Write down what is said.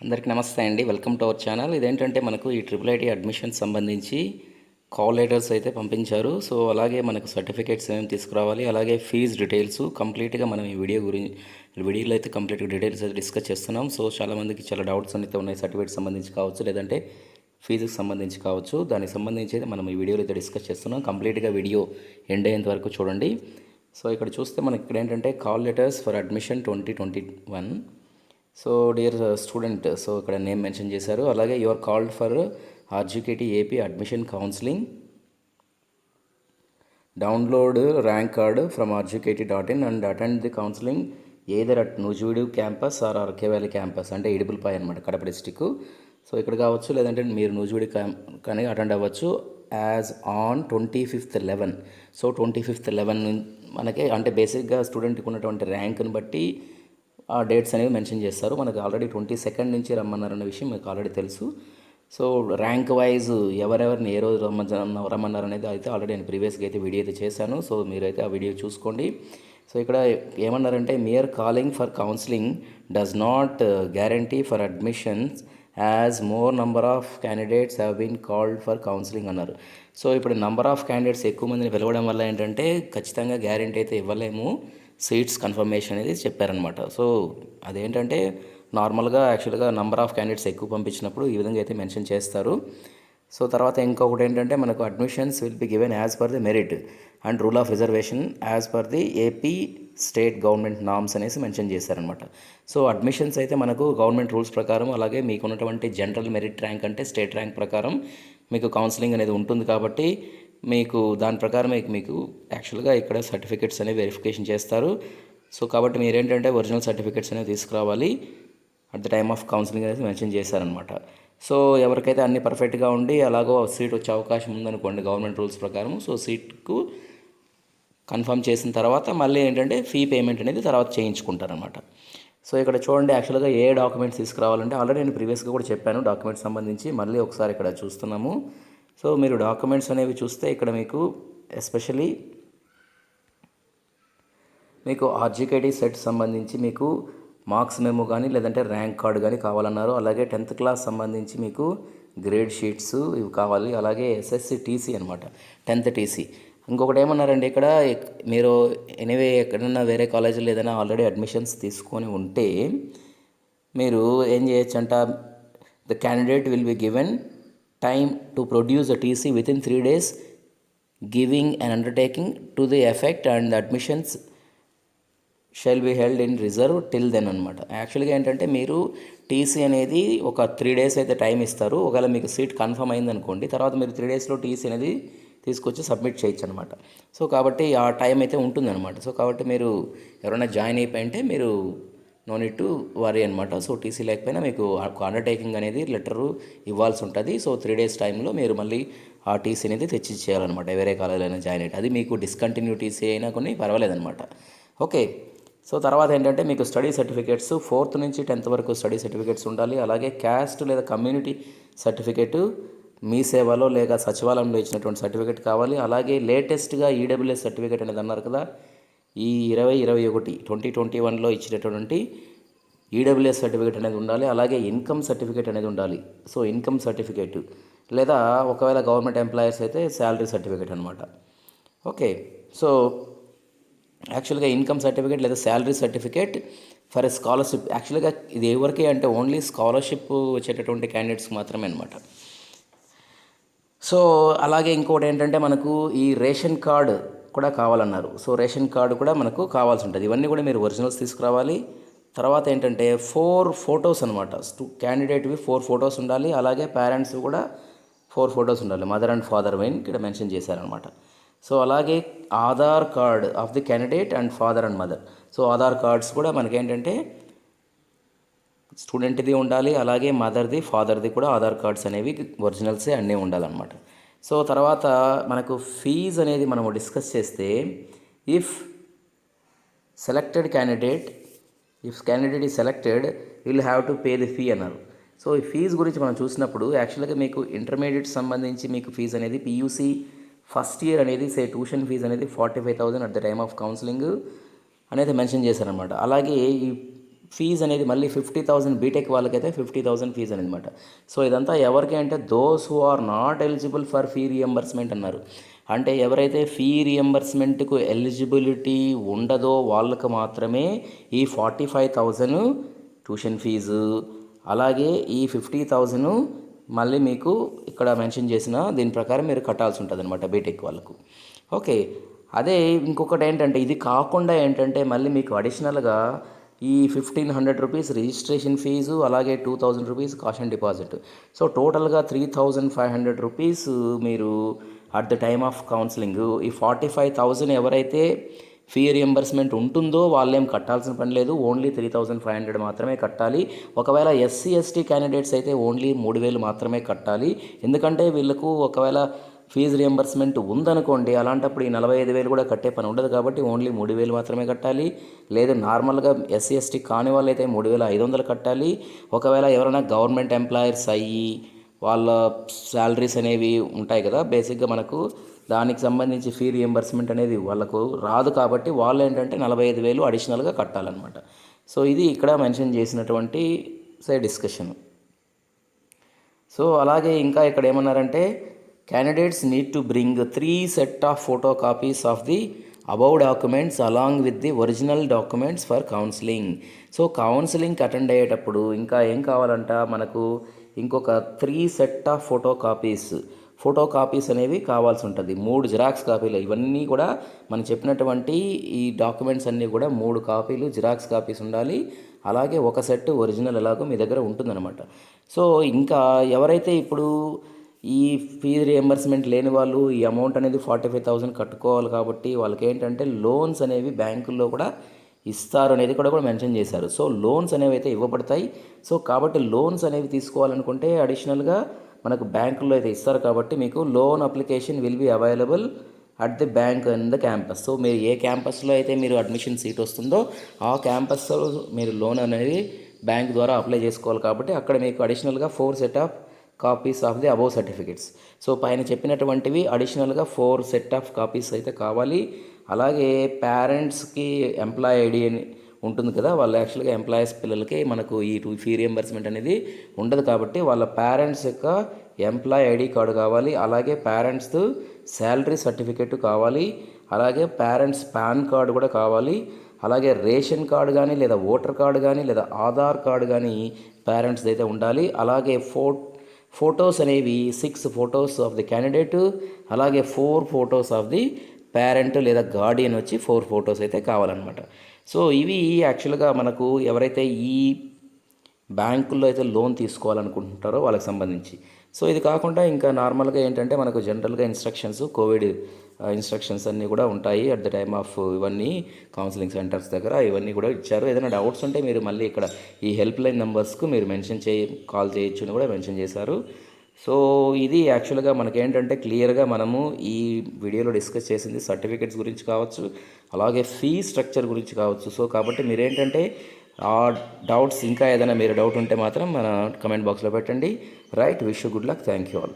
అందరికీ నమస్తే అండి. Welcome to our channel. ఇదేంటంటే మనకు ఈ ట్రిపుల్ ఐటీ అడ్మిషన్ సంబంధించి కాల్ లెటర్స్ అయితే పంపించారు. సో అలాగే మనకు సర్టిఫికేట్స్ ఏమేమి తీసుకురావాలి, అలాగే ఫీజ్ డీటెయిల్స్ కంప్లీట్గా మనం ఈ వీడియోలో అయితే కంప్లీట్గా డీటెయిల్స్ అయితే డిస్కస్ చేస్తున్నాం. సో చాలామందికి చాలా డౌట్స్ అయితే ఉన్నాయి, సర్టిఫికేట్ సంబంధించి కావచ్చు, లేదంటే ఫీజుకి సంబంధించి కావచ్చు. దానికి సంబంధించి అయితే మనం ఈ వీడియోలో అయితే డిస్కస్ చేస్తున్నాం. కంప్లీట్గా వీడియో ఎండ్ అయ్యేంత వరకు చూడండి. సో ఇక్కడ చూస్తే మనకి ఇక్కడ ఏంటంటే call letters for admission 2021. So dear student, so ఇక్కడ నేమ్ మెన్షన్ చేశారు. అలాగే your called for RGKT AP admission counselling, download rank card from rgkt.in and attend the counselling either at Nuzvid campus or RK Valley campus, అంటే ఇడుపులపాయ అనమాట, కడప డిస్టిక్. సో ఇక్కడ కావచ్చు, లేదంటే మీరు నూజివీడు కానీ అటెండ్ అవ్వచ్చు యాజ్ ఆన్ 25/11. సో 25/11 మనకి అంటే బేసిక్గా స్టూడెంట్కి ఉన్నటువంటి ర్యాంక్ని బట్టి ఆ డేట్స్ అనేవి మెన్షన్ చేస్తారు. మనకు ఆల్రెడీ 22 నుంచి రమ్మన్నారన్న విషయం మీకు ఆల్రెడీ తెలుసు. సో ర్యాంక్ వైజ్ ఎవరెవరిని ఏ రోజు రమ్మన్నారు అనేది అయితే ఆల్రెడీ నేను ప్రీవియస్గా అయితే వీడియో అయితే చేశాను. సో మీరైతే ఆ వీడియో చూసుకోండి. సో ఇక్కడ ఏమన్నారంటే mere calling for counselling does not guarantee for admissions as more number of candidates have been called for counselling అన్నారు. సో ఇప్పుడు నంబర్ ఆఫ్ క్యాండిడేట్స్ ఎక్కువ మందిని పిలవడం వల్ల ఏంటంటే ఖచ్చితంగా గ్యారంటీ అయితే ఇవ్వలేము, సీట్స్ కన్ఫర్మేషన్ అనేది చెప్పారనమాట. సో అదేంటంటే నార్మల్గా యాక్చువల్గా నంబర్ ఆఫ్ క్యాండిడేట్స్ ఎక్కువ పంపించినప్పుడు ఈ విధంగా అయితే మెన్షన్ చేస్తారు. సో తర్వాత ఇంకొకటి ఏంటంటే మనకు admissions will be given as per the merit and rule of reservation as per the AP state government norms అనేసి మెన్షన్ చేశారనమాట. సో అడ్మిషన్స్ అయితే మనకు గవర్నమెంట్ రూల్స్ ప్రకారం, అలాగే మీకు ఉన్నటువంటి జనరల్ మెరిట్ ర్యాంక్ అంటే స్టేట్ ర్యాంక్ ప్రకారం మీకు కౌన్సిలింగ్ అనేది ఉంటుంది. కాబట్టి మీకు దాని ప్రకారం మీకు యాక్చువల్గా ఇక్కడ సర్టిఫికెట్స్ అనేవి వెరిఫికేషన్ చేస్తారు. సో కాబట్టి మీరేంటంటే ఒరిజినల్ సర్టిఫికెట్స్ అనేవి తీసుకురావాలి at the time of counselling అనేది మెన్షన్ చేశారనమాట. సో ఎవరికైతే అన్ని పర్ఫెక్ట్గా ఉండి అలాగో సీట్ వచ్చే అవకాశం ఉందనుకోండి గవర్నమెంట్ రూల్స్ ప్రకారం, సో సీట్కు కన్ఫర్మ్ చేసిన తర్వాత మళ్ళీ ఏంటంటే ఫీ పేమెంట్ అనేది తర్వాత చేయించుకుంటారనమాట. సో ఇక్కడ చూడండి, యాక్చువల్గా ఏ డాక్యుమెంట్స్ తీసుకురావాలంటే ఆల్రెడీ నేను ప్రీవియస్గా కూడా చెప్పాను డాక్యుమెంట్స్ సంబంధించి, మళ్ళీ ఒకసారి ఇక్కడ చూస్తున్నాము. సో మీరు డాక్యుమెంట్స్ అనేవి చూస్తే ఇక్కడ మీకు ఎస్పెషలీ మీకు ఆర్జీకేటీ సెట్ సంబంధించి మీకు మార్క్స్ మెమో కానీ లేదంటే ర్యాంక్ కార్డు కానీ కావాలన్నారు. అలాగే 10th క్లాస్ సంబంధించి మీకు గ్రేడ్ షీట్స్ ఇవి కావాలి. అలాగే ఎస్ఎస్సి టీసీ అనమాట, 10th టీసీ. ఇంకొకటి ఏమన్నారండి ఇక్కడ, మీరు ఎనీవే ఎక్కడన్నా వేరే కాలేజీలో ఏదైనా ఆల్రెడీ అడ్మిషన్స్ తీసుకొని ఉంటే మీరు ఏం చేయొచ్చు అంట, the candidate will be given time to produce a TC within 3 days, giving an undertaking to the effect and the admissions shall be held in reserve till then అనమాట. యాక్చువల్గా ఏంటంటే మీరు టీసీ అనేది ఒక 3 days అయితే టైం ఇస్తారు. ఒకవేళ మీకు సీట్ కన్ఫర్మ్ అయిందనుకోండి, తర్వాత మీరు 3 daysలో టీసీ అనేది తీసుకొచ్చి సబ్మిట్ చేయొచ్చు అనమాట. సో కాబట్టి ఆ టైం అయితే ఉంటుందన్నమాట. సో కాబట్టి మీరు ఎవరైనా జాయిన్ అయిపోయింటే మీరు నో నీడ్ టు వరీ అనమాట. సో టీసీ లేకపోయినా మీకు అండర్టేకింగ్ అనేది లెటరు ఇవ్వాల్సి ఉంటుంది. సో 3 days టైంలో మీరు మళ్ళీ ఆ టీసీ అనేది తెచ్చి చేయాలన్నమాట, వేరే కాలేజీలో అయినా జాయిన్ అయితే. అది మీకు డిస్కంటిన్యూ టీసీ అయినా కొన్ని పర్వాలేదన్నమాట. ఓకే. సో తర్వాత ఏంటంటే మీకు స్టడీ సర్టిఫికేట్స్ 4th నుంచి 10th వరకు స్టడీ సర్టిఫికేట్స్ ఉండాలి. అలాగే క్యాస్ట్ లేదా కమ్యూనిటీ సర్టిఫికేటు మీ సేవలో లేక సచివాలయంలో ఇచ్చినటువంటి సర్టిఫికేట్ కావాలి. అలాగే లేటెస్ట్గా ఈడబ్ల్యూఎస్ సర్టిఫికేట్ అనేది అన్నారు కదా, ఈ 2021లో ఇచ్చినటువంటి ఈడబ్ల్యూఎస్ సర్టిఫికేట్ అనేది ఉండాలి. అలాగే ఇన్కమ్ సర్టిఫికేట్ అనేది ఉండాలి. సో ఇన్కమ్ సర్టిఫికేట్ లేదా ఒకవేళ గవర్నమెంట్ ఎంప్లాయీస్ అయితే శాలరీ సర్టిఫికేట్ అనమాట. ఓకే. సో యాక్చువల్గా ఇన్కమ్ సర్టిఫికేట్ లేదా salary certificate for a scholarship, యాక్చువల్గా ఇది ఎవరికి అంటే ఓన్లీ స్కాలర్షిప్ వచ్చేటటువంటి క్యాండిడేట్స్కి మాత్రమే అనమాట. సో అలాగే ఇంకోటి ఏంటంటే మనకు ఈ రేషన్ కార్డు కూడా కావాలన్నారు. సో రేషన్ కార్డు కూడా మనకు కావాల్సి ఉంటుంది. ఇవన్నీ కూడా మీరు ఒరిజినల్స్ తీసుకురావాలి. తర్వాత ఏంటంటే 4 ఫొటోస్ అనమాట, క్యాండిడేట్వి 4 ఫొటోస్ ఉండాలి. అలాగే పేరెంట్స్ కూడా 4 ఫొటోస్ ఉండాలి, మదర్ అండ్ ఫాదర్ వైన్ ఇక్కడ మెన్షన్ చేశారనమాట. సో అలాగే Aadhaar card of the candidate and father and mother. So Aadhaar cards కూడా మనకేంటంటే స్టూడెంట్ది ఉండాలి, అలాగే మదర్ది ఫాదర్ది కూడా ఆధార్ కార్డ్స్ అనేవి ఒరిజినల్సే అన్నీ ఉండాలన్నమాట. సో తర్వాత మనకు ఫీజ్ అనేది మనము డిస్కస్ చేస్తే if candidate is selected will have to pay the fee అన్నారు. సో ఈ ఫీజు గురించి మనం చూసినప్పుడు యాక్చువల్గా మీకు ఇంటర్మీడియట్ సంబంధించి మీకు ఫీజు అనేది పీయూసీ ఫస్ట్ ఇయర్ అనేది ట్యూషన్ ఫీజు అనేది 45,000 at the time of counselling అనేది మెన్షన్ చేశారనమాట. అలాగే ఈ ఫీజు అనేది మళ్ళీ 50,000 బీటెక్ వాళ్ళకైతే 50,000 ఫీజు అనేది అనమాట. సో ఇదంతా ఎవరికి అంటే those who are not eligible for fee reimbursement అన్నారు. అంటే ఎవరైతే ఫీ రియంబర్స్మెంట్కు ఎలిజిబిలిటీ ఉండదో వాళ్ళకు మాత్రమే ఈ 45,000 ట్యూషన్ ఫీజు, అలాగే ఈ 50,000 మళ్ళీ మీకు ఇక్కడ మెన్షన్ చేసిన దీని ప్రకారం మీరు కట్టాల్సి ఉంటుంది అనమాట బీటెక్ వాళ్ళకు. ఓకే, అదే ఇంకొకటి ఏంటంటే ఇది కాకుండా ఏంటంటే మళ్ళీ మీకు అడిషనల్గా ఈ 1,500 రూపీస్ రిజిస్ట్రేషన్ ఫీజు, అలాగే 2,000 రూపీస్ కాషన్ డిపాజిట్. సో టోటల్గా 3,500 రూపీస్ మీరు at the time of counselling ఈ 45,000 ఎవరైతే ఫీ రియంబర్స్మెంట్ ఉంటుందో వాళ్ళేం కట్టాల్సిన పని లేదు, ఓన్లీ 3,500 మాత్రమే కట్టాలి. ఒకవేళ ఎస్సీ ఎస్టీ క్యాండిడేట్స్ అయితే ఓన్లీ 3,000 మాత్రమే కట్టాలి. ఎందుకంటే వీళ్ళకు ఒకవేళ ఫీజు రియంబర్స్మెంట్ ఉందనుకోండి, అలాంటప్పుడు ఈ 45,000 కూడా కట్టే పని ఉండదు కాబట్టి ఓన్లీ 3,000 మాత్రమే కట్టాలి. లేదు నార్మల్గా ఎస్సీ ఎస్టీ కాని వాళ్ళు అయితే 3,500 కట్టాలి. ఒకవేళ ఎవరైనా గవర్నమెంట్ ఎంప్లాయర్స్ అయ్యి వాళ్ళ శాలరీస్ అనేవి ఉంటాయి కదా బేసిక్గా మనకు, దానికి సంబంధించి ఫీ రియంబర్స్మెంట్ అనేది వాళ్ళకు రాదు కాబట్టి వాళ్ళు ఏంటంటే 45,000 అడిషనల్గా కట్టాలన్నమాట. సో ఇది ఇక్కడ మెన్షన్ చేసినటువంటి డిస్కషన్. సో అలాగే ఇంకా ఇక్కడ ఏమన్నారంటే candidates need to bring 3 set of photo copies of the above documents along with the original documents for counselling. So కౌన్సిలింగ్కి అటెండ్ అయ్యేటప్పుడు ఇంకా ఏం కావాలంట మనకు ఇంకొక 3 సెట్ ఆఫ్ ఫోటో కాపీస్ అనేవి కావాల్సి ఉంటుంది. 3 జిరాక్స్ కాపీలు, ఇవన్నీ కూడా మనం చెప్పినటువంటి ఈ డాక్యుమెంట్స్ అన్నీ కూడా 3 కాపీలు జిరాక్స్ కాపీస్ ఉండాలి. అలాగే ఒక సెట్ ఒరిజినల్ ఎలాగో మీ దగ్గర ఉంటుందన్నమాట. సో ఇంకా ఎవరైతే ఇప్పుడు ఈ ఫీజు రియంబర్స్మెంట్ లేని వాళ్ళు ఈ అమౌంట్ అనేది 45,000 కట్టుకోవాలి కాబట్టి వాళ్ళకి ఏంటంటే లోన్స్ అనేవి బ్యాంకుల్లో కూడా ఇస్తారు అనేది కూడా మెన్షన్ చేశారు. సో లోన్స్ అనేవి అయితే ఇవ్వబడతాయి. సో కాబట్టి లోన్స్ అనేవి తీసుకోవాలనుకుంటే అడిషనల్గా మనకు బ్యాంకుల్లో అయితే ఇస్తారు కాబట్టి మీకు loan application will be available at the bank in the campus. So మీరు ఏ క్యాంపస్లో అయితే మీరు అడ్మిషన్ సీట్ వస్తుందో ఆ క్యాంపస్లో మీరు లోన్ అనేది బ్యాంక్ ద్వారా అప్లై చేసుకోవాలి కాబట్టి అక్కడ మీకు అడిషనల్గా 4 set of copies of the above certificates. So పైన చెప్పినటువంటివి అడిషనల్గా 4 సెట్ ఆఫ్ కాపీస్ అయితే కావాలి. అలాగే పేరెంట్స్కి ఎంప్లాయ్ ఐడి అని ఉంటుంది కదా, వాళ్ళు యాక్చువల్గా ఎంప్లాయీస్ పిల్లలకి మనకు ఈ ఫీ రియంబర్స్మెంట్ అనేది ఉండదు కాబట్టి వాళ్ళ పేరెంట్స్ యొక్క ఎంప్లాయ్ ఐడి కార్డు కావాలి. అలాగే పేరెంట్స్ శాలరీ సర్టిఫికేట్ కావాలి. అలాగే పేరెంట్స్ పాన్ కార్డు కూడా కావాలి. అలాగే రేషన్ కార్డు కానీ లేదా ఓటర్ కార్డు కానీ లేదా ఆధార్ కార్డు కానీ పేరెంట్స్ అయితే ఉండాలి. అలాగే ఫొటోస్ అనేవి 6 ఫొటోస్ ఆఫ్ ది క్యాండిడేట్, అలాగే 4 ఫొటోస్ ఆఫ్ ది పేరెంట్ లేదా గార్డియన్ వచ్చి 4 ఫొటోస్ అయితే కావాలన్నమాట. సో ఇవి యాక్చువల్గా మనకు ఎవరైతే ఈ బ్యాంకుల్లో అయితే లోన్ తీసుకోవాలనుకుంటున్నారో వాళ్ళకి సంబంధించి. సో ఇది కాకుండా ఇంకా నార్మల్గా ఏంటంటే మనకు జనరల్గా ఇన్స్ట్రక్షన్స్, కోవిడ్ ఇన్స్ట్రక్షన్స్ అన్నీ కూడా ఉంటాయి అట్ ద టైమ్ ఆఫ్ ఇవన్నీ కౌన్సిలింగ్ సెంటర్స్ దగ్గర ఇవన్నీ కూడా ఇచ్చారు. ఏదైనా డౌట్స్ ఉంటే మీరు మళ్ళీ ఇక్కడ ఈ హెల్ప్ లైన్ నెంబర్స్కు మీరు కాల్ చేయొచ్చు అని కూడా మెన్షన్ చేశారు. సో ఇది యాక్చువల్గా మనకేంటంటే క్లియర్గా మనము ఈ వీడియోలో డిస్కస్ చేసింది సర్టిఫికేట్స్ గురించి కావచ్చు, అలాగే ఫీ స్ట్రక్చర్ గురించి కావచ్చు. సో కాబట్టి మీరేంటంటే ఆ డౌట్స్ ఇంకా ఏదైనా మీరు డౌట్ ఉంటే మాత్రం మన కమెంట్ బాక్స్లో పెట్టండి. Right, wish you good luck, thank you all.